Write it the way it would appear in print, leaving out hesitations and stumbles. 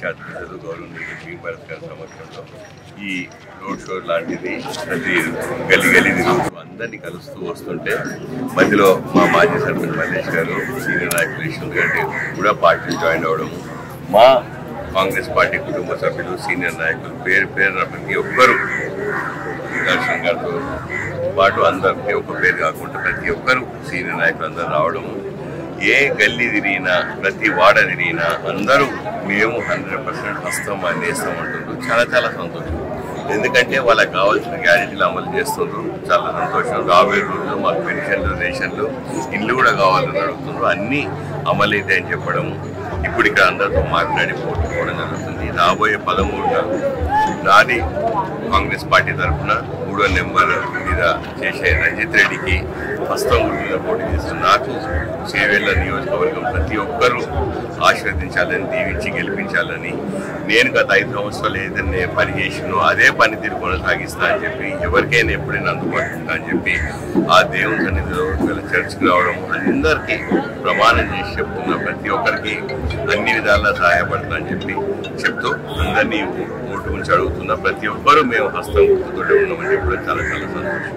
Party అధ్యక్షులు గౌరవనీయులు శ్రీ భరత్ గారి సమక్షంలో ఈ రోడ్ షో లాంటిది ప్రతి గల్లీ తిరుగుతూ అందరినీ కలుస్తూ వస్తుంటే మధ్యలో మా మాజీ సర్పంచ్ మల్లేష్ గారు సీనియర్ నాయకులు యశ్వంత్ గారు కూడా పార్టీలు జాయిన్ అవ్వడం, మా కాంగ్రెస్ పార్టీ కుటుంబ సభ్యులు సీనియర్ నాయకులు పేరున ప్రతి ఒక్కరు దర్శన్ గారితో పాటు అందరికీ ఒక పేరు కాకుండా ప్రతి ఒక్కరు సీనియర్ నాయకులు అందరూ రావడము, ఏ గల్లీ తిరిగినా ప్రతి వాడ తిరిగినా అందరూ మేము 100% హస్తం అందిస్తామంటున్నారు. చాలా చాలా సంతోషం. ఎందుకంటే వాళ్ళకి కావాల్సిన గ్యారెంటీలు అమలు చేస్తున్నారు. చాలా సంతోషం. రాబోయే రోజుల్లో మాకు పెన్షన్లు రేషన్లు ఇల్లు కూడా కావాలని అడుగుతున్నారు. అన్నీ అమలైతే అని చెప్పడం, ఇప్పుడు ఇక్కడ అందరితో మాట్లాడి పోటీపోవడం జరుగుతుంది. రాబోయే 13న నాది కాంగ్రెస్ పార్టీ తరఫున 3వ నెంబర్ మీద చేసే రంజిత్ రెడ్డికి హస్తం గుర్తుగా పోటీ చేస్తున్న నాకు చేవేళ్ల నియోజకవర్గం ప్రతి ఒక్కరూ ఆశీర్వదించాలని, దీవించి గెలిపించాలని, నేను గత 5 సంవత్సరాలు ఏదైనా పని చేసినో అదే పనితీరు కొనసాగిస్తా అని చెప్పి, ఎవరికైనా ఎప్పుడైనా అందుబాటులో ఉంటా అని చెప్పి ఆ దేవుని సన్నిధిలో చర్చికి రావడం, అందరికీ ప్రమాణం చేసి చెప్తున్నా, ప్రతి ఒక్కరికి అన్ని విధాలా సహాయపడతా అని చెప్పి చెప్తూ అందరినీ ఓటు గురించి అడుగుతున్నా. ప్రతి ఒక్కరూ మేము హస్తం గుర్తుతోనే ఉన్నామని చెప్పడం చాలా చాలా సంతోషం.